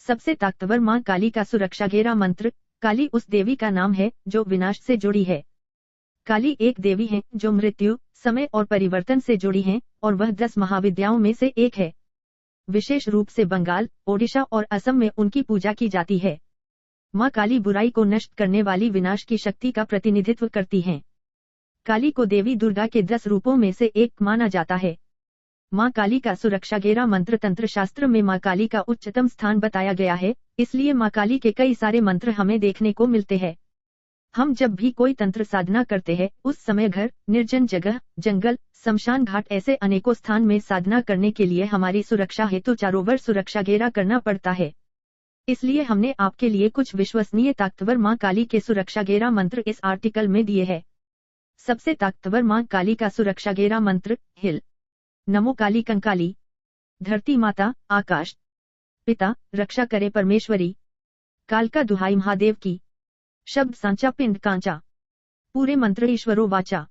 सबसे ताकतवर मां काली का सुरक्षा घेरा मंत्र। काली उस देवी का नाम है जो विनाश से जुड़ी है। काली एक देवी है जो मृत्यु, समय और परिवर्तन से जुड़ी है और वह 10 महाविद्याओं में से एक है। विशेष रूप से बंगाल, ओडिशा और असम में उनकी पूजा की जाती है। मां काली बुराई को नष्ट करने वाली विनाश की शक्ति का प्रतिनिधित्व करती हैं। काली को देवी दुर्गा के 10 रूपों में से एक माना जाता है। मां काली का सुरक्षा घेरा मंत्र तंत्र शास्त्र में मां काली का उच्चतम स्थान बताया गया है, इसलिए मां काली के कई सारे मंत्र हमें देखने को मिलते हैं। हम जब भी कोई तंत्र साधना करते हैं उस समय घर, निर्जन जगह, जंगल, शमशान घाट ऐसे अनेकों स्थान में साधना करने के लिए हमारी सुरक्षा हेतु चारों ओर सुरक्षा घेरा करना पड़ता है। इसलिए हमने आपके लिए कुछ विश्वसनीय ताकतवर मां काली के सुरक्षा घेरा मंत्र इस आर्टिकल में दिए हैं। सबसे ताकतवर मां काली का सुरक्षा घेरा मंत्र। हिल नमो काली कंकाली। धरती माता, आकाश पिता, रक्षा करे परमेश्वरी। काल का दुहाई महादेव की। शब्द सांचा पिंड कांचा। पूरे मंत्र ईश्वरो वाचा।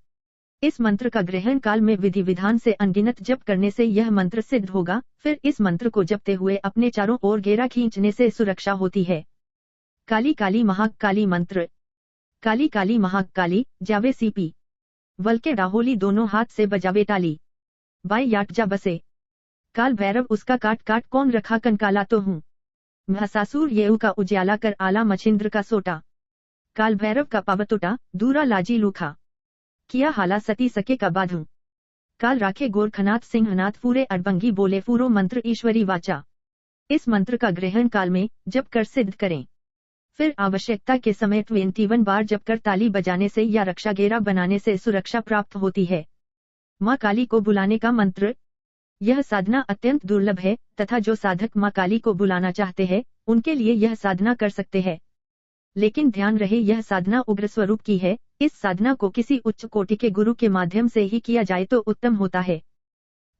इस मंत्र का ग्रहण काल में विधि विधान से अनगिनत जप करने से यह मंत्र सिद्ध होगा। फिर इस मंत्र को जपते हुए अपने चारों ओर घेरा खींचने से सुरक्षा होती है। काली काली महाकाली मंत्र। काली काली महाकाली, जावे सीपी। वल के डाहोली दोनों हाथ से बजावे ताली। बाई याट जा बसे। काल भैरव उसका काट काट कौन रखा कंकाला तो हूँ। महसासुर येऊ का उज्याला कर आला मछिंद्र का सोटा। काल भैरव का पावतोटा, दूरा लाजी लूखा। किया हाला सती सके का बाधू। काल राखे गोरखनाथ सिंहनाथ पूरे अड़बंगी बोले फूरो मंत्र ईश्वरी वाचा। इस मंत्र का ग्रहण काल में जप कर सिद्ध करें। फिर आवश्यकता के समय 21 बार जप कर ताली बजाने से या रक्षा घेरा बनाने से सुरक्षा प्राप्त होती है। मां काली को बुलाने का मंत्र। यह साधना अत्यंत दुर्लभ है तथा जो साधक मां काली को बुलाना चाहते हैं उनके लिए यह साधना कर सकते हैं। लेकिन ध्यान रहे यह साधना उग्र स्वरूप की है। इस साधना को किसी उच्च कोटि के गुरु के माध्यम से ही किया जाए तो उत्तम होता है।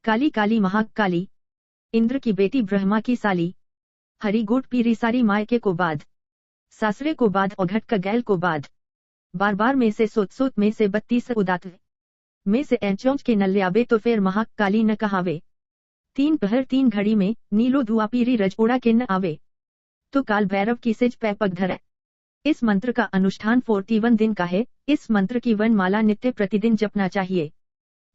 काली काली महाकाली। इंद्र की बेटी ब्रह्मा की साली। हरी गोट पीरी सारी मायके को बाद। सासरे को बाद औघट का गैल को बाद। बार बार में से सोत सोत में से 32 उदात में से एंचौंच के नल्याबे तो फिर महाकाली न कहावे। 3 पहर 3 घड़ी में नीलो धुआ पीरी रजोड़ा के न आवे। तो काल भैरव की सिज पै पग धरे। इस मंत्र का अनुष्ठान 41 दिन का है। इस मंत्र की वनमाला नित्य प्रतिदिन जपना चाहिए।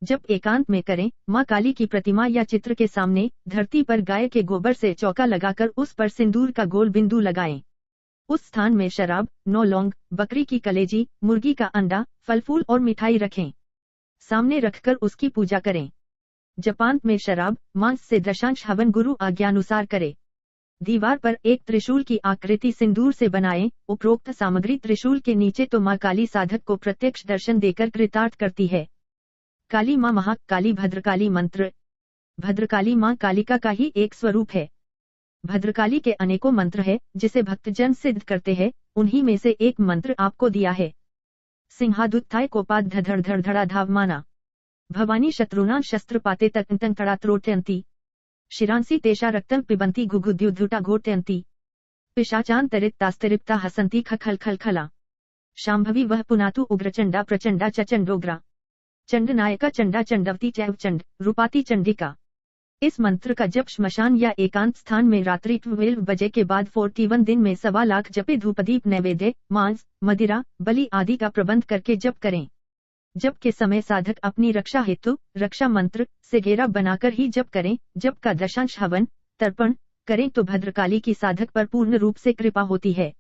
जब एकांत में करें, मां काली की प्रतिमा या चित्र के सामने धरती पर गाय के गोबर से चौका लगाकर उस पर सिंदूर का गोल बिंदु लगाएं। उस स्थान में शराब, 9 लौंग, बकरी की कलेजी, मुर्गी का अंडा, फल फूल और मिठाई रखें। सामने रखकर उसकी पूजा करें। जपांत में शराब, मांस से दशांश हवन गुरु आज्ञानुसार करे। दीवार पर एक त्रिशूल की आकृति सिंदूर से बनाएं। उपरोक्त सामग्री त्रिशूल के नीचे तो मां काली साधक को प्रत्यक्ष दर्शन देकर कृतार्थ करती है। काली मां महाकाली भद्रकाली मंत्र। भद्रकाली मां कालिका का ही एक स्वरूप है। भद्रकाली के अनेकों मंत्र है जिसे भक्तजन सिद्ध करते हैं। उन्हीं में से एक मंत्र आपको दिया है। सिंहादुत्थाय कोपाद धड़ धड़ धड़ा धाव माना। भवानी शत्रुना शस्त्र पाते तंतंग तड़ा त्रोटयंती। शिरांसी तेषा रक्तम पिबंती गुगुद्युद्धुटा घोटयंती। पिशाचान तरित्तास्तरिप्ता हसंती खखल खल खला। शांभवी वह पुनातु उग्रचंडा प्रचंडा चंडोग्रा। चंड नायका चंडा चंडवती चैव चंड रूपाती चंडिका। इस मंत्र का जप श्मशान या एकांत स्थान में रात्रि 12 बजे के बाद 41 दिन में 1.25 लाख जपे धूपदीप नैवेद्य, मांस, मदिरा, बलि आदि का प्रबंध करके जप करें। जप के समय साधक अपनी रक्षा हेतु रक्षा मंत्र से घेरा बनाकर ही जप करें। जप का दशांश हवन तर्पण करें तो भद्रकाली की साधक पर पूर्ण रूप से कृपा होती है।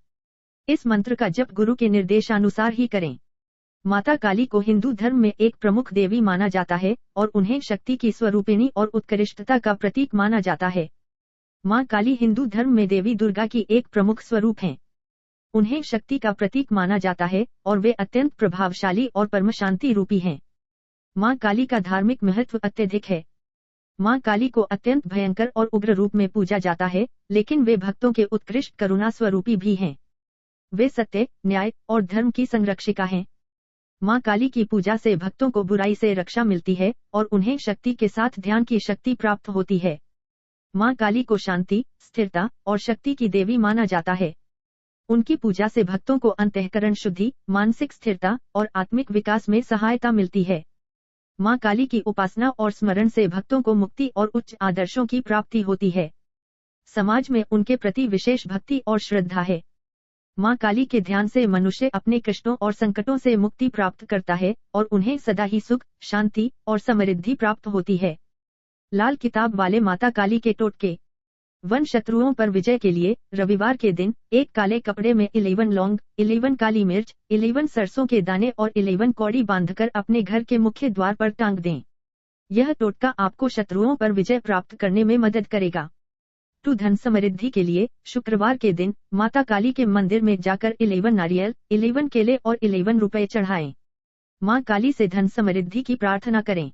इस मंत्र का जप गुरु के निर्देशानुसार ही करें। माता काली को हिंदू धर्म में एक प्रमुख देवी माना जाता है और उन्हें शक्ति की स्वरूपिणी और उत्कृष्टता का प्रतीक माना जाता है। मां काली हिंदू धर्म में देवी दुर्गा की एक प्रमुख स्वरूप हैं। उन्हें शक्ति का प्रतीक माना जाता है और वे अत्यंत प्रभावशाली और परम शांति रूपी हैं। मां काली का धार्मिक महत्व अत्यधिक है। मां काली को अत्यंत भयंकर और उग्र रूप में पूजा जाता है, लेकिन वे भक्तों के उत्कृष्ट करुणा स्वरूपी भी हैं। वे सत्य, न्याय और धर्म की संरक्षिका हैं। मां काली की पूजा से भक्तों को बुराई से रक्षा मिलती है और उन्हें शक्ति के साथ ध्यान की शक्ति प्राप्त होती है। मां काली को शांति, स्थिरता और शक्ति की देवी माना जाता है। उनकी पूजा से भक्तों को अंतःकरण शुद्धि, मानसिक स्थिरता और आत्मिक विकास में सहायता मिलती है। मां काली की उपासना और स्मरण से भक्तों को मुक्ति और उच्च आदर्शों की प्राप्ति होती है। समाज में उनके प्रति विशेष भक्ति और श्रद्धा है। माँ काली के ध्यान से मनुष्य अपने कष्टों और संकटों से मुक्ति प्राप्त करता है और उन्हें सदा ही सुख, शांति और समृद्धि प्राप्त होती है। लाल किताब वाले माता काली के टोटके। वन शत्रुओं पर विजय के लिए रविवार के दिन एक काले कपड़े में 11 लौंग, 11 काली मिर्च, 11 सरसों के दाने और 11 कौड़ी बांधकर अपने घर के मुख्य द्वार पर टांग दें। यह टोटका आपको शत्रुओं पर विजय प्राप्त करने में मदद करेगा। टू धन समृद्धि के लिए शुक्रवार के दिन माता काली के मंदिर में जाकर 11 नारियल, 11 केले और 11 रुपए चढ़ाएं। माँ काली से धन समृद्धि की प्रार्थना करें।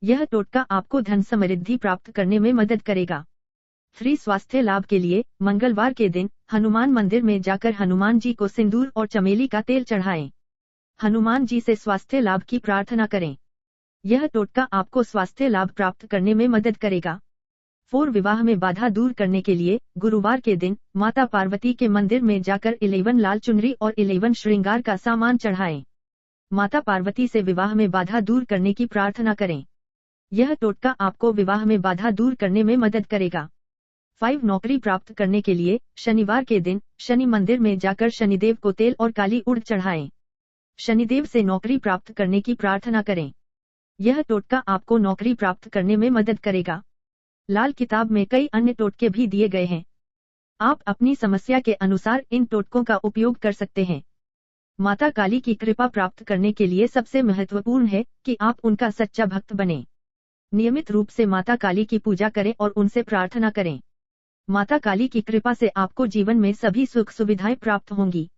यह टोटका आपको धन समृद्धि प्राप्त करने में मदद करेगा। फ्री स्वास्थ्य लाभ के लिए मंगलवार के दिन हनुमान मंदिर में जाकर हनुमान जी को सिंदूर और चमेली का तेल चढ़ाएं। हनुमान जी से स्वास्थ्य लाभ की प्रार्थना करें। यह टोटका आपको स्वास्थ्य लाभ प्राप्त करने में मदद करेगा। 4 विवाह में बाधा दूर करने के लिए गुरुवार के दिन माता पार्वती के मंदिर में जाकर 11 लाल चुनरी और 11 श्रृंगार का सामान चढ़ाएं। माता पार्वती से विवाह में बाधा दूर करने की प्रार्थना करें। यह टोटका आपको विवाह में बाधा दूर करने में मदद करेगा। 5 नौकरी प्राप्त करने के लिए शनिवार के दिन शनि मंदिर में जाकर शनिदेव को तेल और काली उड़द चढ़ाएं। शनिदेव से नौकरी प्राप्त करने की प्रार्थना करें। यह टोटका आपको नौकरी प्राप्त करने में मदद करेगा। लाल किताब में कई अन्य टोटके भी दिए गए हैं। आप अपनी समस्या के अनुसार इन टोटकों का उपयोग कर सकते हैं। माता काली की कृपा प्राप्त करने के लिए सबसे महत्वपूर्ण है कि आप उनका सच्चा भक्त बने। नियमित रूप से माता काली की पूजा करें और उनसे प्रार्थना करें। माता काली की कृपा से आपको जीवन में सभी सुख सुविधाएं प्राप्त होंगी।